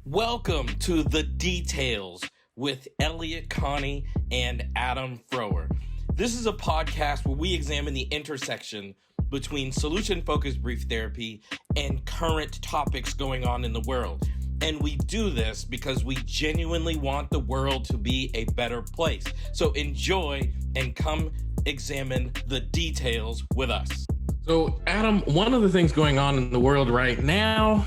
Welcome to The Details with Elliott, Connie, and Adam Frower. This is a podcast where we examine the intersection between solution-focused brief therapy and current topics going on in the world. And we do this because we genuinely want the world to be a better place. So enjoy and come examine the details with us. So, Adam, one of the things going on in the world right now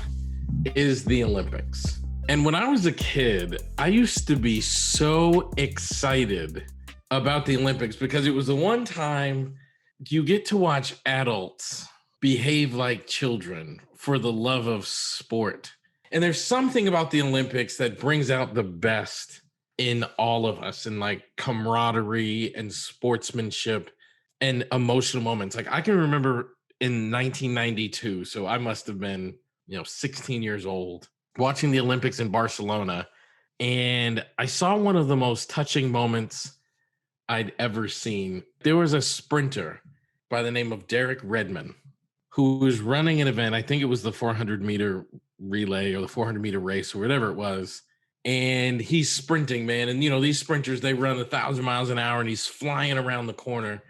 is the Olympics. And when I was a kid, I used to be so excited about the Olympics because it was the one time you get to watch adults behave like children for the love of sport. And there's something about the Olympics that brings out the best in all of us, and like camaraderie and sportsmanship and emotional moments. Like I can remember in 1992, so I must have been, 16 years old, watching the Olympics in Barcelona. And I saw one of the most touching moments I'd ever seen. There was a sprinter by the name of Derek Redmond who was running an event. I think it was the 400-meter relay or the 400-meter race or whatever it was. And he's sprinting, man. And, these sprinters, they run 1,000 miles an hour and he's flying around the corner.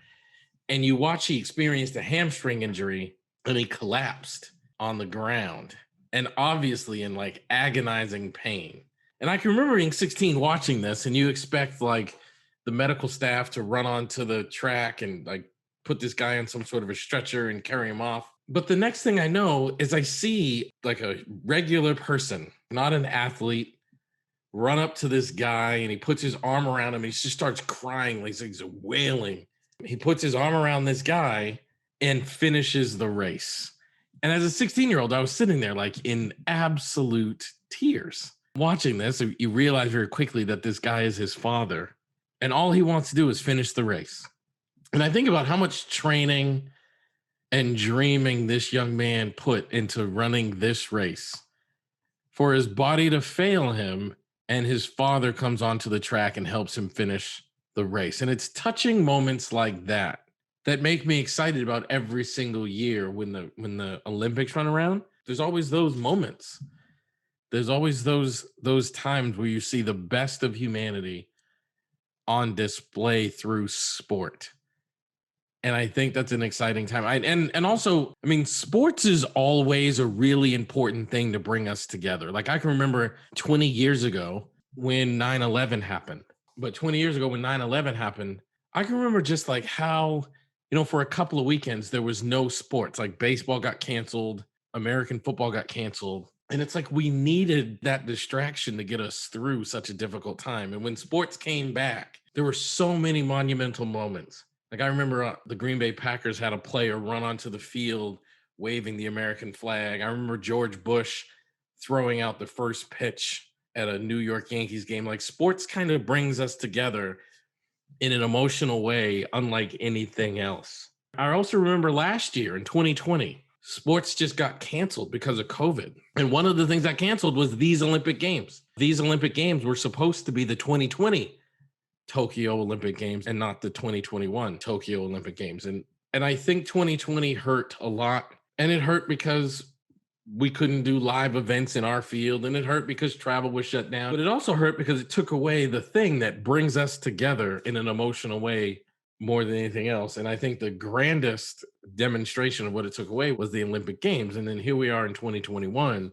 And you watch, he experienced a hamstring injury and he collapsed on the ground and obviously in like agonizing pain. And I can remember being 16 watching this, and you expect like the medical staff to run onto the track and like put this guy on some sort of a stretcher and carry him off. But the next thing I know is I see like a regular person, not an athlete, run up to this guy and he puts his arm around him and he just starts crying. Like he's wailing. He puts his arm around this guy and finishes the race. And as a 16-year-old, I was sitting there like in absolute tears. Watching this, you realize very quickly that this guy is his father. And all he wants to do is finish the race. And I think about how much training and dreaming this young man put into running this race for his body to fail him, and his father comes onto the track and helps him finish the race. And it's touching moments like that make me excited about every single year when the Olympics run around. There's always those moments. There's always those times where you see the best of humanity on display through sport. And I think that's an exciting time. And also, sports is always a really important thing to bring us together. Like I can remember 20 years ago when 9/11 happened. But 20 years ago when 9/11 happened, I can remember just like how, for a couple of weekends, there was no sports. Like baseball got canceled, American football got canceled. And it's like we needed that distraction to get us through such a difficult time. And when sports came back, there were so many monumental moments. Like I remember the Green Bay Packers had a player run onto the field waving the American flag. I remember George Bush throwing out the first pitch at a New York Yankees game. Like sports kind of brings us together in an emotional way, unlike anything else. I also remember last year in 2020, sports just got canceled because of COVID. And one of the things that canceled was these Olympic Games. These Olympic Games were supposed to be the 2020 Tokyo Olympic Games and not the 2021 Tokyo Olympic Games. And I think 2020 hurt a lot. And it hurt because we couldn't do live events in our field, and it hurt because travel was shut down. But it also hurt because it took away the thing that brings us together in an emotional way more than anything else. And I think the grandest demonstration of what it took away was the Olympic Games. And then here we are in 2021.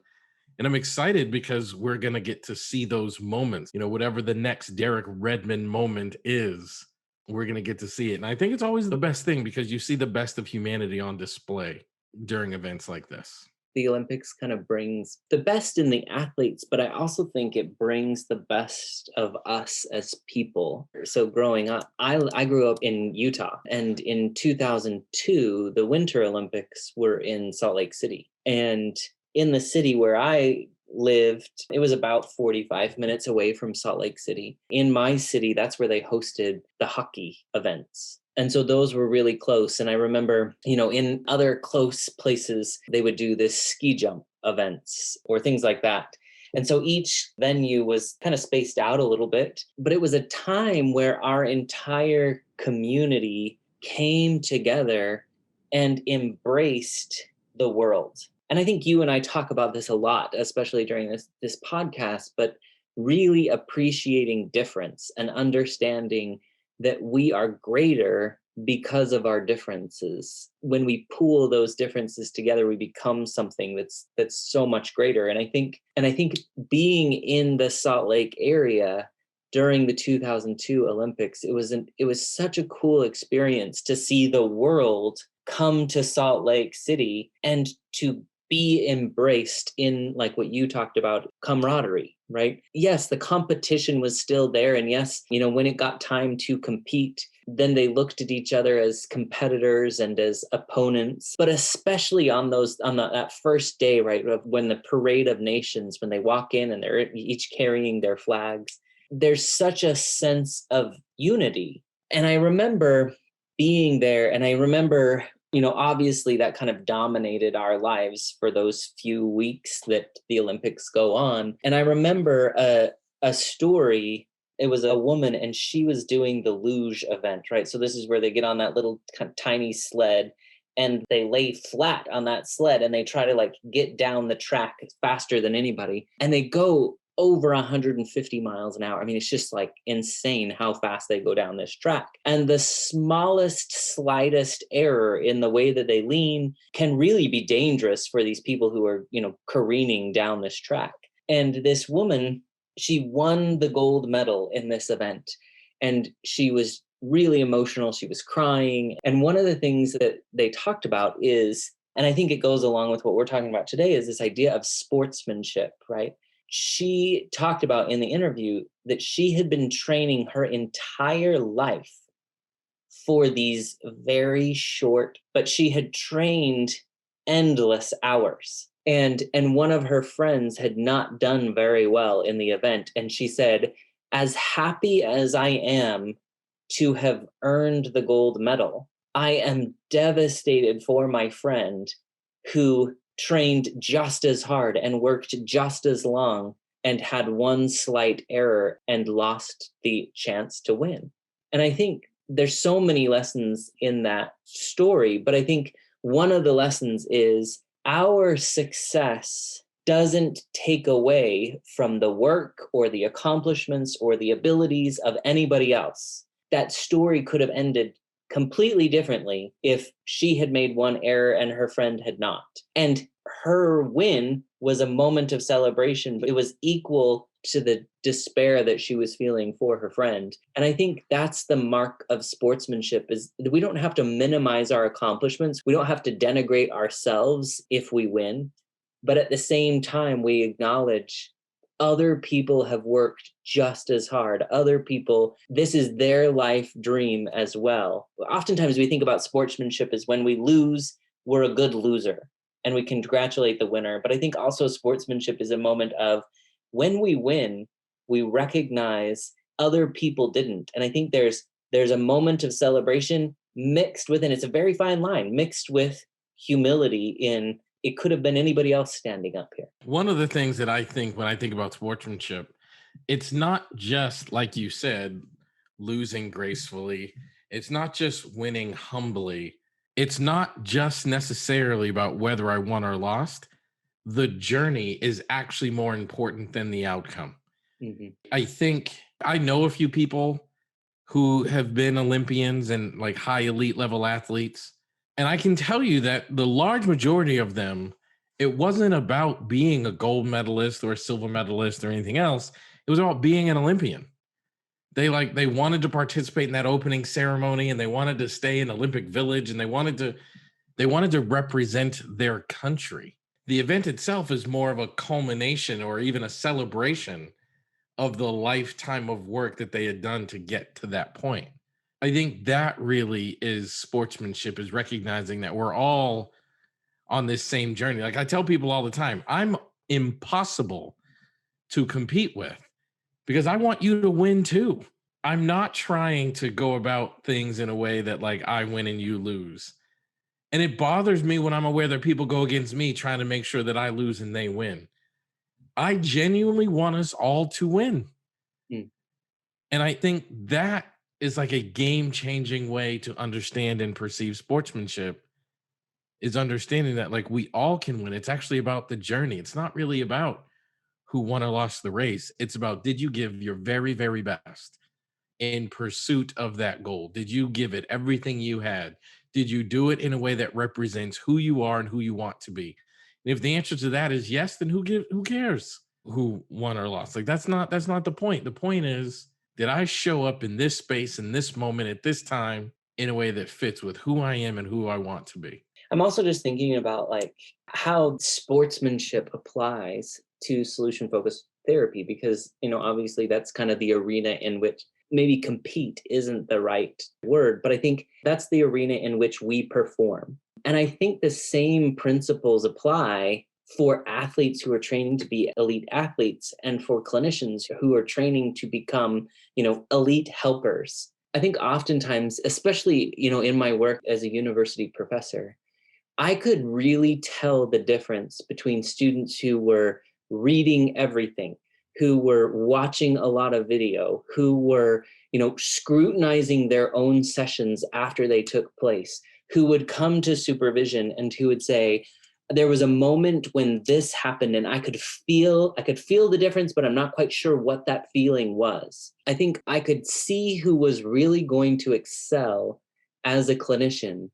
And I'm excited because we're going to get to see those moments, whatever the next Derek Redmond moment is, we're going to get to see it. And I think it's always the best thing because you see the best of humanity on display during events like this. The Olympics kind of brings the best in the athletes, but I also think it brings the best of us as people. So growing up, I grew up in Utah, and in 2002, the Winter Olympics were in Salt Lake City. And in the city where I lived, it was about 45 minutes away from Salt Lake City. In my city, that's where they hosted the hockey events. And so those were really close. And I remember, in other close places, they would do this ski jump events or things like that. And so each venue was kind of spaced out a little bit, but it was a time where our entire community came together and embraced the world. and I think you and I talk about this a lot, especially during this podcast, but really appreciating difference and understanding that we are greater because of our differences. When we pool those differences together, we become something that's so much greater. And I think being in the Salt Lake area during the 2002 Olympics, it was such a cool experience to see the world come to Salt Lake City and to be embraced in, like what you talked about, camaraderie, right? Yes, the competition was still there. And yes, when it got time to compete, then they looked at each other as competitors and as opponents. But especially on that first day, right, when the parade of nations, when they walk in and they're each carrying their flags, there's such a sense of unity. And I remember being there, and I remember, obviously that kind of dominated our lives for those few weeks that the Olympics go on. And I remember a story. It was a woman, and she was doing the luge event, right? So this is where they get on that little kind of tiny sled, and they lay flat on that sled, and they try to like get down the track faster than anybody. And they go over 150 miles an hour. I mean, it's just like insane how fast they go down this track. And the smallest, slightest error in the way that they lean can really be dangerous for these people who are, careening down this track. And this woman, she won the gold medal in this event. And she was really emotional. She was crying. And one of the things that they talked about is, and I think it goes along with what we're talking about today, is this idea of sportsmanship, right? She talked about in the interview that she had been training her entire life for these very short, but she had trained endless hours. And one of her friends had not done very well in the event. And she said, as happy as I am to have earned the gold medal, I am devastated for my friend who trained just as hard and worked just as long and had one slight error and lost the chance to win. And I think there's so many lessons in that story, but I think one of the lessons is our success doesn't take away from the work or the accomplishments or the abilities of anybody else. That story could have ended completely differently if she had made one error and her friend had not. And her win was a moment of celebration, but it was equal to the despair that she was feeling for her friend. And I think that's the mark of sportsmanship, is that we don't have to minimize our accomplishments. We don't have to denigrate ourselves if we win. But at the same time, we acknowledge other people have worked just as hard. Other people, this is their life dream as well. Oftentimes we think about sportsmanship as when we lose, we're a good loser and we congratulate the winner. But I think also sportsmanship is a moment of when we win, we recognize other people didn't. And I think there's a moment of celebration mixed with, and it's a very fine line, mixed with humility in it could have been anybody else standing up here. One of the things that I think when I think about sportsmanship, it's not just, like you said, losing gracefully. It's not just winning humbly. It's not just necessarily about whether I won or lost. The journey is actually more important than the outcome. Mm-hmm. I think I know a few people who have been Olympians and like high elite level athletes. And I can tell you that the large majority of them, it wasn't about being a gold medalist or a silver medalist or anything else. It was about being an Olympian. They wanted to participate in that opening ceremony, and they wanted to stay in Olympic Village, and they wanted to represent their country. The event itself is more of a culmination or even a celebration of the lifetime of work that they had done to get to that point. I think that really is sportsmanship, is recognizing that we're all on this same journey. Like I tell people all the time, I'm impossible to compete with because I want you to win too. I'm not trying to go about things in a way that like I win and you lose. And it bothers me when I'm aware that people go against me trying to make sure that I lose and they win. I genuinely want us all to win. And I think that is like a game-changing way to understand and perceive sportsmanship, is understanding that like we all can win. It's actually about the journey. It's not really about who won or lost the race. It's about, did you give your very, very best in pursuit of that goal? Did you give it everything you had? Did you do it in a way that represents who you are and who you want to be? And if the answer to that is yes, then who cares who won or lost? Like that's not the point. The point is, did I show up in this space, in this moment, at this time, in a way that fits with who I am and who I want to be? I'm also just thinking about like how sportsmanship applies to solution focused therapy, because, obviously that's kind of the arena in which maybe compete isn't the right word, but I think that's the arena in which we perform. And I think the same principles apply for athletes who are training to be elite athletes and for clinicians who are training to become, elite helpers. I think oftentimes, especially, in my work as a university professor, I could really tell the difference between students who were reading everything, who were watching a lot of video, who were, scrutinizing their own sessions after they took place, who would come to supervision and who would say, there was a moment when this happened and I could feel the difference, but I'm not quite sure what that feeling was. I think I could see who was really going to excel as a clinician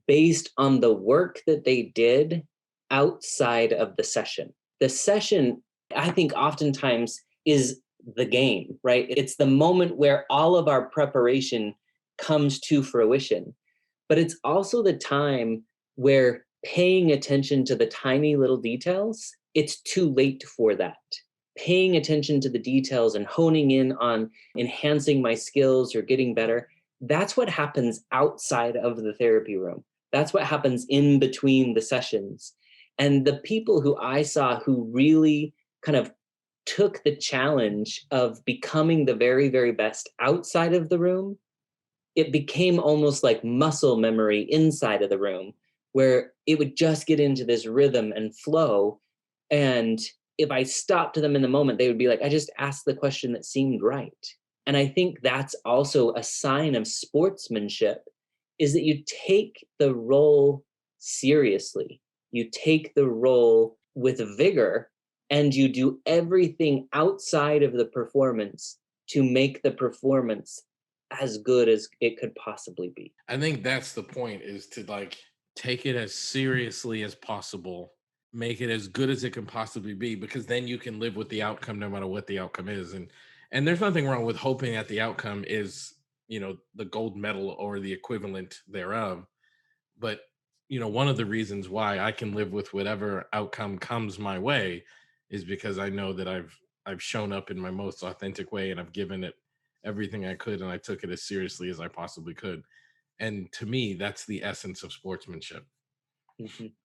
based on the work that they did outside of the session. The session, I think, oftentimes is the game, right? It's the moment where all of our preparation comes to fruition. But it's also the time where paying attention to the tiny little details, it's too late for that. Paying attention to the details and honing in on enhancing my skills or getting better, that's what happens outside of the therapy room. That's what happens in between the sessions. And the people who I saw who really kind of took the challenge of becoming the very, very best outside of the room, it became almost like muscle memory inside of the room, where it would just get into this rhythm and flow. And if I stopped them in the moment, they would be like, I just asked the question that seemed right. And I think that's also a sign of sportsmanship, is that you take the role seriously. You take the role with vigor, and you do everything outside of the performance to make the performance as good as it could possibly be. I think that's the point, is to like take it as seriously as possible, make it as good as it can possibly be, because then you can live with the outcome no matter what the outcome is. And there's nothing wrong with hoping that the outcome is, the gold medal or the equivalent thereof. But, one of the reasons why I can live with whatever outcome comes my way is because I know that I've shown up in my most authentic way, and I've given it everything I could, and I took it as seriously as I possibly could. And to me, that's the essence of sportsmanship,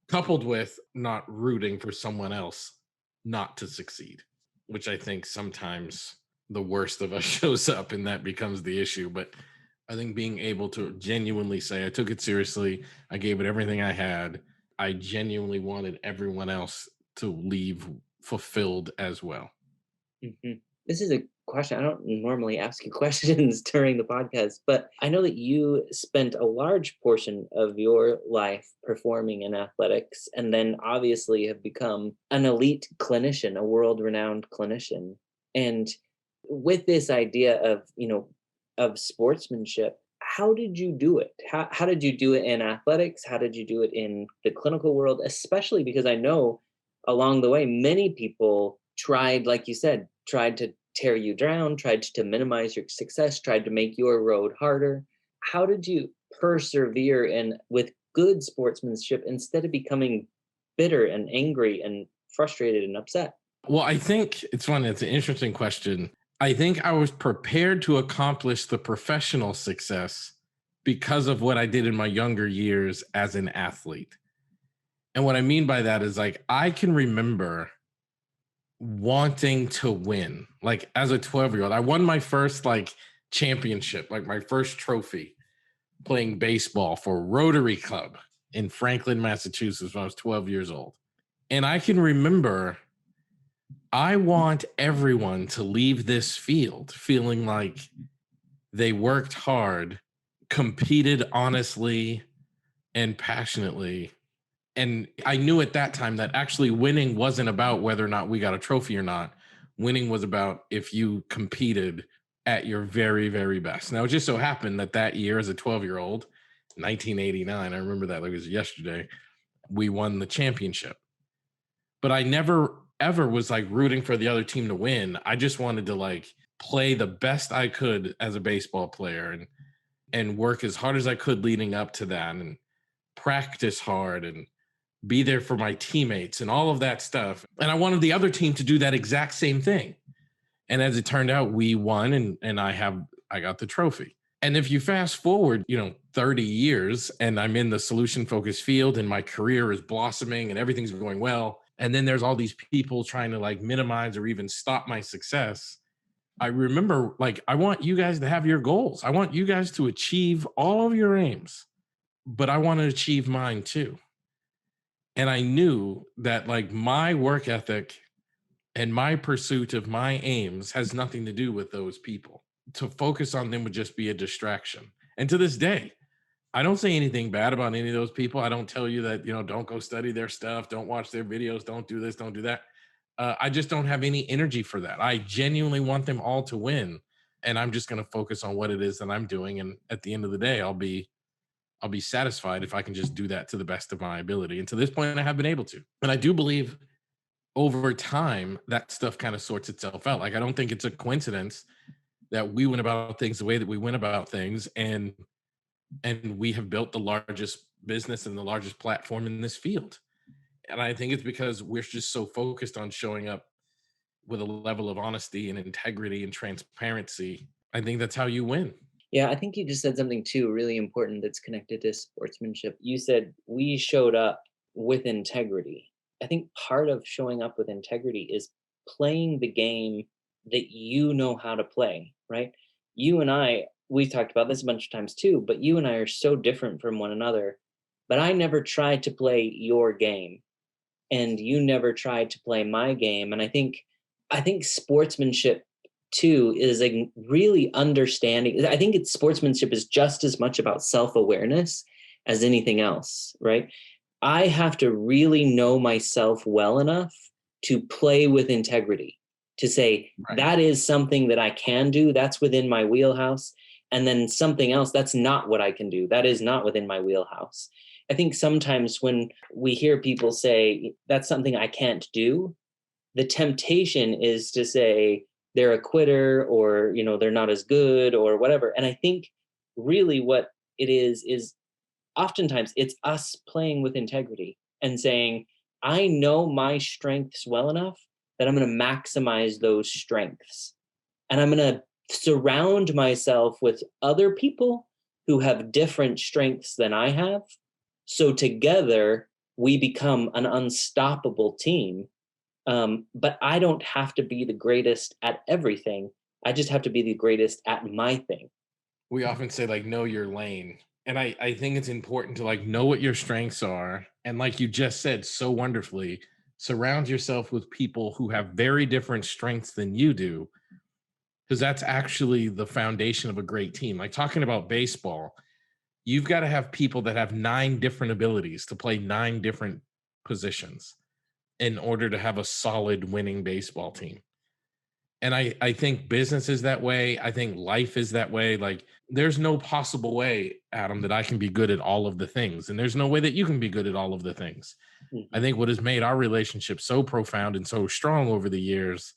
coupled with not rooting for someone else not to succeed, which I think sometimes the worst of us shows up, and that becomes the issue. But I think being able to genuinely say, I took it seriously, I gave it everything I had, I genuinely wanted everyone else to leave fulfilled as well. This is a question. I don't normally ask you questions during the podcast, but I know that you spent a large portion of your life performing in athletics, and then obviously have become an elite clinician, a world-renowned clinician. And with this idea of sportsmanship, how did you do it? How did you do it in athletics? How did you do it in the clinical world? Especially because I know along the way, many people tried, like you said, tried to tear you down, tried to minimize your success, tried to make your road harder. How did you persevere with good sportsmanship instead of becoming bitter and angry and frustrated and upset? Well, I think it's funny. It's an interesting question. I think I was prepared to accomplish the professional success because of what I did in my younger years as an athlete. And what I mean by that is, like, I can remember wanting to win. Like, as a 12-year-old, I won my first championship, like my first trophy, playing baseball for Rotary Club in Franklin, Massachusetts, when I was 12 years old. And I can remember, I want everyone to leave this field feeling like they worked hard, competed honestly and passionately, And I knew at that time that actually winning wasn't about whether or not we got a trophy or not. Winning was about if you competed at your very, very best. Now, it just so happened that that year, as a 12-year-old, 1989, I remember that like it was yesterday, we won the championship. But I never, ever was like rooting for the other team to win. I just wanted to like play the best I could as a baseball player and work as hard as I could leading up to that and practice hard and be there for my teammates and all of that stuff. And I wanted the other team to do that exact same thing. And as it turned out, we won and I got the trophy. And if you fast forward, 30 years and I'm in the solution focused field and my career is blossoming and everything's going well. And then there's all these people trying to like minimize or even stop my success. I remember like, I want you guys to have your goals. I want you guys to achieve all of your aims, but I want to achieve mine too. And I knew that like my work ethic and my pursuit of my aims has nothing to do with those people. To focus on them would just be a distraction. And to this day, I don't say anything bad about any of those people. I don't tell you that, don't go study their stuff, don't watch their videos, don't do this, don't do that. I just don't have any energy for that. I genuinely want them all to win. And I'm just going to focus on what it is that I'm doing. And at the end of the day, I'll be satisfied if I can just do that to the best of my ability. And to this point, I have been able to. And I do believe over time, that stuff kind of sorts itself out. Like, I don't think it's a coincidence that we went about things the way that we went about things. And we have built the largest business and the largest platform in this field. And I think it's because we're just so focused on showing up with a level of honesty and integrity and transparency. I think that's how you win. Yeah, I think you just said something too really important that's connected to sportsmanship. You said we showed up with integrity. I think part of showing up with integrity is playing the game that you know how to play, right? You and I, we've talked about this a bunch of times too, but you and I are so different from one another. But I never tried to play your game, and you never tried to play my game. And I think sportsmanship too is a really understanding. I think sportsmanship is just as much about self-awareness as anything else, right? I have to really know myself well enough to play with integrity, to say, right, that is something that I can do, that's within my wheelhouse. And then something else, that's not what I can do, that is not within my wheelhouse. I think sometimes when we hear people say, that's something I can't do, the temptation is to say they're a quitter, or, they're not as good or whatever. And I think really what it is oftentimes it's us playing with integrity and saying, I know my strengths well enough that I'm going to maximize those strengths. And I'm going to surround myself with other people who have different strengths than I have. So together we become an unstoppable team. But I don't have to be the greatest at everything. I just have to be the greatest at my thing. We often say like, know your lane. And I think it's important to like know what your strengths are. And like you just said so wonderfully, surround yourself with people who have very different strengths than you do. Because that's actually the foundation of a great team. Like talking about baseball, you've got to have people that have 9 different abilities to play 9 different positions in order to have a solid winning baseball team. And I think business is that way. I think life is that way. Like there's no possible way, Adam, that I can be good at all of the things. And there's no way that you can be good at all of the things. Mm-hmm. I think what has made our relationship so profound and so strong over the years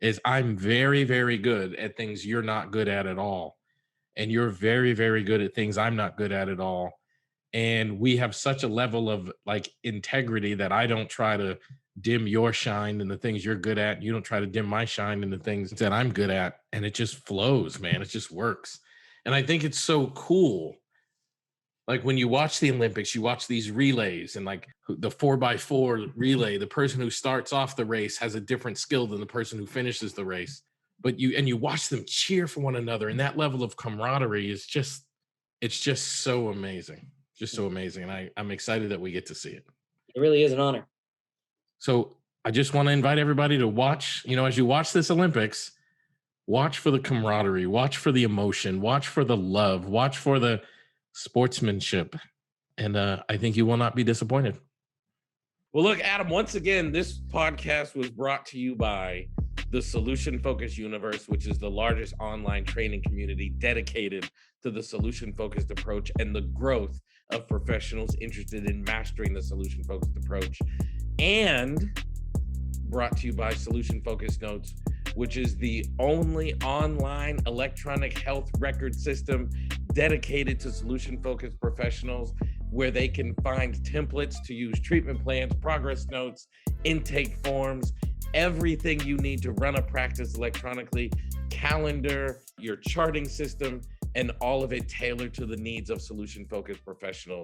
is I'm very, very good at things you're not good at all. And you're very, very good at things I'm not good at all. And we have such a level of like integrity that I don't try to dim your shine and the things you're good at. You don't try to dim my shine and the things that I'm good at. And it just flows, man. It just works. And I think it's so cool. Like when you watch the Olympics, you watch these relays and like the 4x4 relay, the person who starts off the race has a different skill than the person who finishes the race. But you watch them cheer for one another. And that level of camaraderie is just, it's just so amazing. Just so amazing. And I'm excited that we get to see it. It really is an honor. So I just want to invite everybody to watch, as you watch this Olympics, watch for the camaraderie, watch for the emotion, watch for the love, watch for the sportsmanship. And I think you will not be disappointed. Well, look, Adam, once again, this podcast was brought to you by the Solution Focused Universe, which is the largest online training community dedicated to the solution focused approach and the growth of professionals interested in mastering the solution focused approach, and brought to you by Solution Focused Notes, which is the only online electronic health record system dedicated to solution focused professionals, where they can find templates to use treatment plans, progress notes, intake forms, everything you need to run a practice electronically, calendar, your charting system, and all of it tailored to the needs of solution-focused professionals.